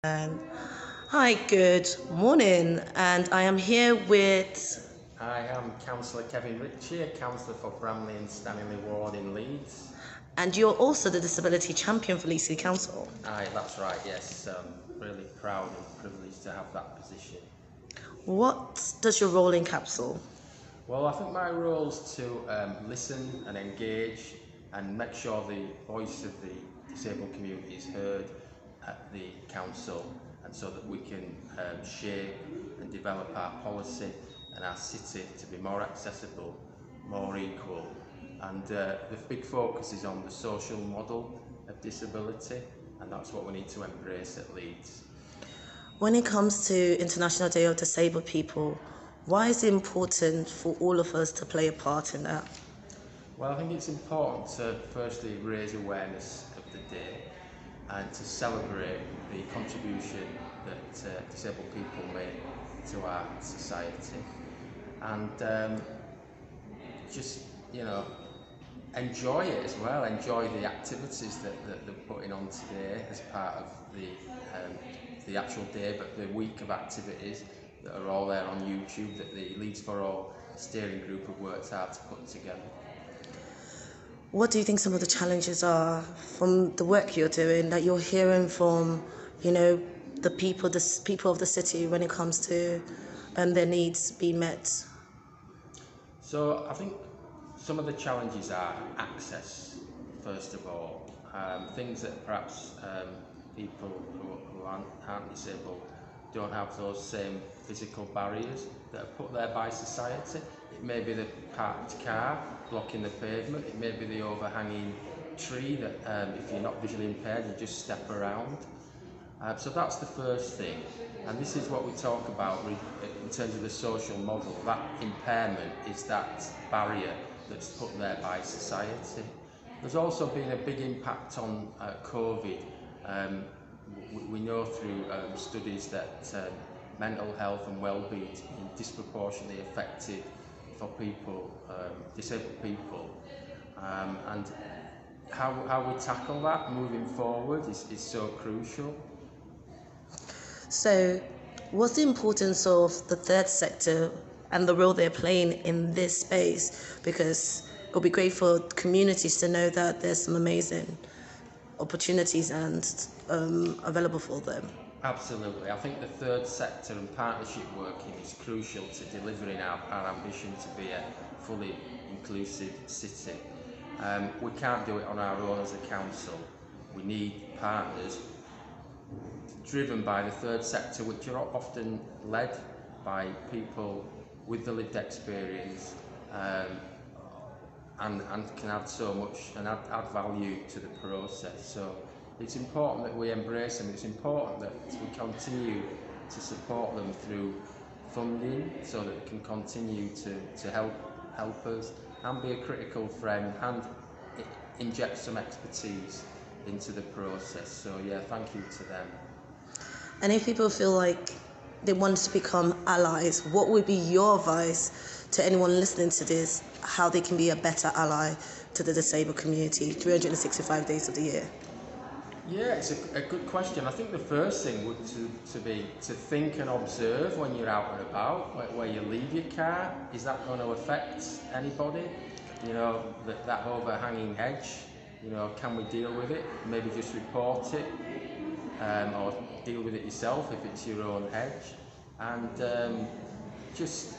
And hi, good morning. And I am here with, I am Councillor Kevin Ritchie, a councillor for Bramley and Stanley Ward in Leeds. and you're also the Disability Champion for Leeds City Council. Aye, that's right, yes. Really proud and privileged to have that position. What does your role in Capsule? Well, I think my role is to listen and engage and make sure the voice of the disabled community is heard at the council, and so that we can shape and develop our policy and our city to be more accessible, more equal. And the big focus is on the social model of disability, and that's what we need to embrace at Leeds. When it comes to International Day of Disabled People, why is it important for all of us to play a part in that? Well, I think it's important to firstly raise awareness of the day and to celebrate the contribution that disabled people make to our society, and just, enjoy it as well, enjoy the activities that they're putting on today as part of the actual day, but the week of activities that are all there on YouTube that the Leeds for All steering group have worked hard to put together. What do you think some of the challenges are from the work you're doing that you're hearing from, the people of the city when it comes to their needs being met? So I think some of the challenges are access, first of all. Things that perhaps people who aren't disabled don't have those same physical barriers that are put there by society. It may be the parked car blocking the pavement, it may be the overhanging tree that if you're not visually impaired you just step around. So that's the first thing, and this is what we talk about in terms of the social model. That impairment is that barrier that's put there by society. There's also been a big impact on COVID. We know through studies that mental health and well-being is disproportionately affected for people, disabled people, and how we tackle that moving forward is so crucial. So, what's the importance of the third sector and the role they're playing in this space? Because it'll be great for communities to know that there's some amazing opportunities and available for them. Absolutely. I think the third sector and partnership working is crucial to delivering our ambition to be a fully inclusive city. We can't do it on our own as a council. We need partners driven by the third sector, which are often led by people with the lived experience, and can add so much and add value to the process. So it's important that we embrace them. It's important that we continue to support them through funding so that they can continue to help us and be a critical friend and inject some expertise into the process. So yeah, thank you to them. And if people feel like they want to become allies, what would be your advice to anyone listening to this, how they can be a better ally to the disabled community 365 days of the year? Yeah, it's a good question. I think the first thing would be to think and observe when you're out and about, where you leave your car. Is that going to affect anybody? That overhanging hedge, can we deal with it? Maybe just report it, or deal with it yourself if it's your own hedge. And just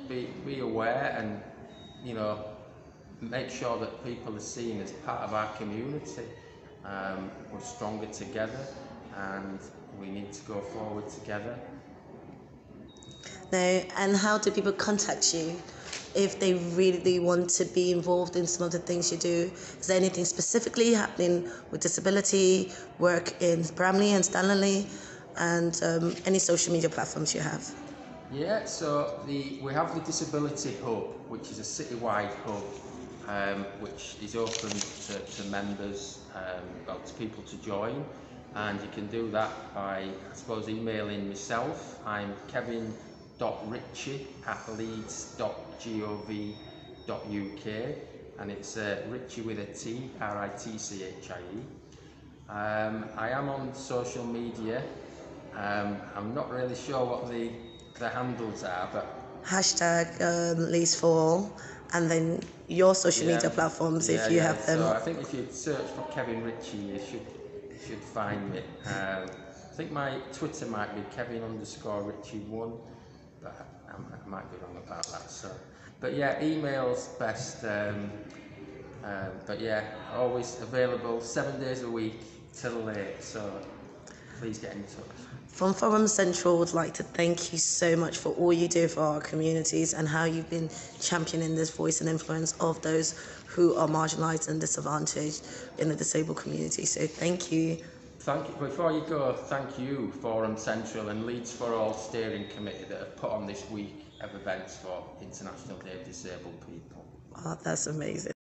be aware and, make sure that people are seen as part of our community. We're stronger together and we need to go forward together. Now, and how do people contact you if they really want to be involved in some of the things you do? Is there anything specifically happening with disability work in Bramley and Stanley, and any social media platforms you have? Yeah, so we have the Disability Hub, which is a citywide hub, which is open to members, to people to join, and you can do that by, I suppose, emailing myself. I'm kevin.ritchie@leeds.gov.uk, and it's Ritchie with a T, Ritchie. I am on social media. I'm not really sure what the handles are, but Hashtag Leeds for All, and then your social media platforms if you have them. So I think if you search for Kevin Ritchie, you should find me. I think my Twitter might be Kevin_Ritchie1, but I might be wrong about that. So, but yeah, email's best. But yeah, always available 7 days a week till late. So please get in touch. From Forum Central, would like to thank you so much for all you do for our communities and how you've been championing this voice and influence of those who are marginalised and disadvantaged in the disabled community. So thank you. Thank you. Before you go, thank you, Forum Central and Leeds for All Steering Committee that have put on this week of events for International Day of Disabled People. Oh, that's amazing.